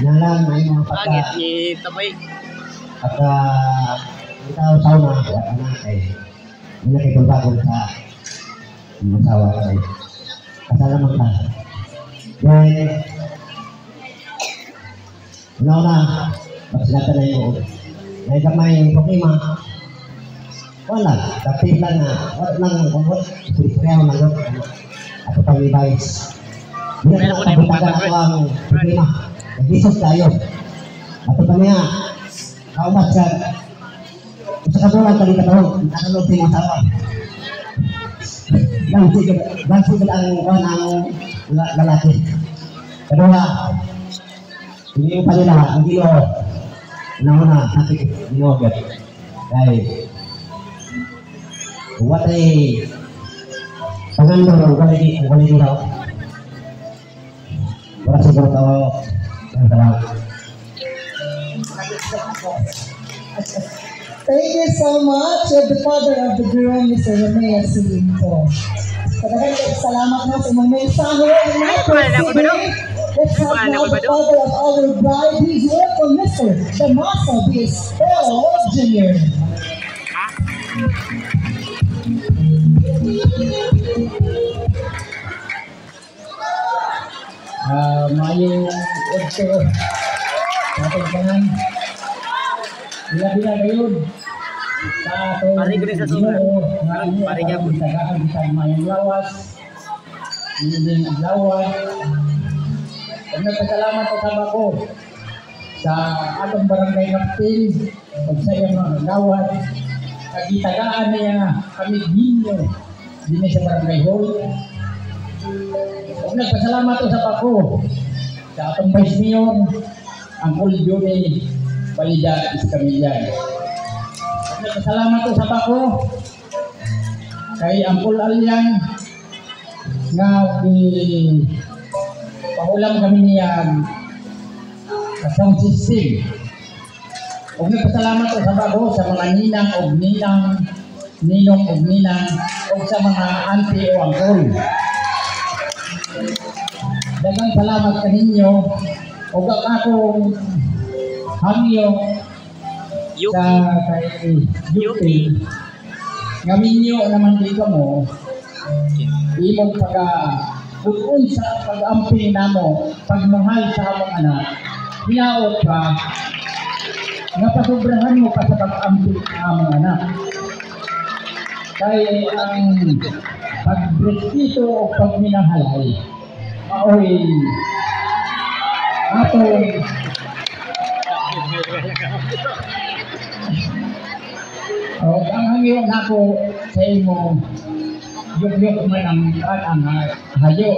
Inalang may mga pagka... Langit ni Tabay. Pagka... Itaw sauna, wala na kay... Hindi na kayo bagong sa... Masawa kay... Kasalaman ka. Then... Una-una, pag sinatanay mo, may kamay problema. Wala, tapi lang na, wala lang, purihan lang lang, at pang advice. Hindi na kapitagan ako ang problema. Nag-isos tayo. At ito niya, kaumat siya. Sa kabulang kalita ko, nakalog din ang tawa. Gansigad ang lalaki. Kedua, hindi mo pa nila, hindi mo. Una-una, sakit, hindi mo agad. Dahil, what ay pangandong ang waligi daw. Wala siguro daw ang tawag. Thank you so much, the father of the groom, Mr. Romeo Silinto. Salamat na sa mga mensahe. Let's have now the father of our bride. Please welcome Mr. Damaso Bispero Jr. Mayong ito natin kanan bila-bila ngayon sa ato Pari ko rin sa suna. Pari niya po. tagaan sa mayong lawas hindi lawas. Nagpasalamat ko sama ko sa atong barangay captain o sa iyong mga lawas kagitagaan niya kami dinyo din sa barangay hall. Nagpasalamat ko sa pako sa atong vice mayor ang Johnny Balida Iscamillan. Nagpasalamat ko sa pako kay Angkol Alyang nga pahulam kami niya sa sound system. Huwag nagpasalamat ko sa bago sa mga ninang o ninang, ninong o ninang o sa mga auntie o angkol. Dagang salamat kaninyo o akong hangyo sa kay Yuki. Ngaminyo naman dito mo imong pag-uun sa pag-amping namo, pagmahal sa among anak, hinaot ka, napasobrahan mo pa sa pag-amping among anak. Kaya ang pag-respeto o pagminahalay, maoy, atong ang hangyo nako sa imo yung man ang hayo.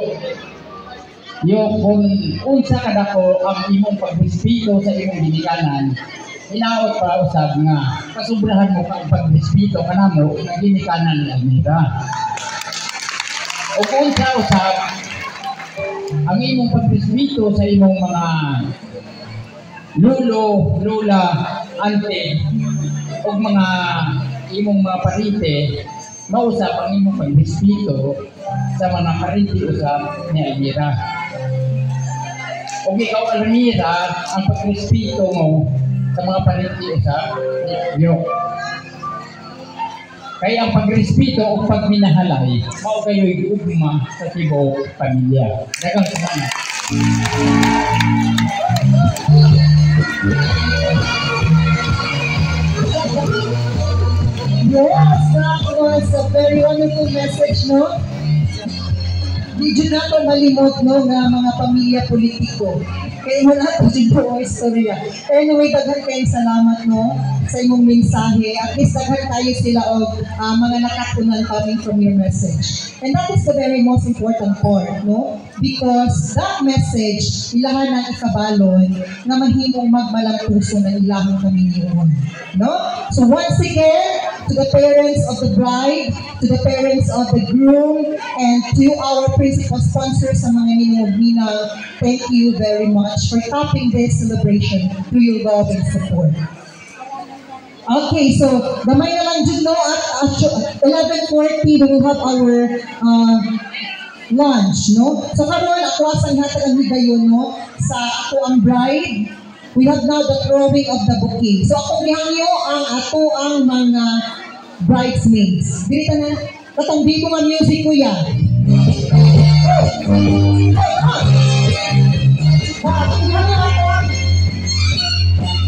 Yung kung unsa kadako ang imong pagrespeto sa imong ginikanan, hinaot pa usab nga kasubrahan mo ang pagrespeto kanamo nga ginikanan ni Almira. O kung unsa usab ang imong pagrespeto sa imong mga lolo, lola, ante o mga imong mga parite, mausap ang imong pagrespeto sa mga pariti usap ni Almira. Kung ikaw Almira, ang pagrespeto mo sa mga pariti usap ni Almira. Kaya ang pagrespeto o pagminahalay, mao kayo'y ugma sa tibok pamilya. Dagang salamat. Yes, that was a very wonderful message, no? Di na ito malimot, no, nga mga pamilya politiko. Kaya mo na ito siguro istorya. Anyway, daghan kayo salamat, no, sa imong mensahe. At least daghan tayo sila o mga nakatunan coming from your message. And that is the very most important part, no? Because that message, ilahan ng ikabalon na mahimong magmalang puso ng ilahang Panginoon. No? So once again, to the parents of the bride, to the parents of the groom, and to our principal sponsors sa mga ninong-ninang, thank you very much for topping this celebration through your love and support. Okay, so gamay na lang dyan, no? At 11:40, we will have our lunch, no? So karon ako asang hatag ang higayon, no? Sa ako ang bride, we have now the throwing of the bouquet. So ako gihangyo ang ato ang mga bridesmaids. Dili ta na katong bigo nga music kuya.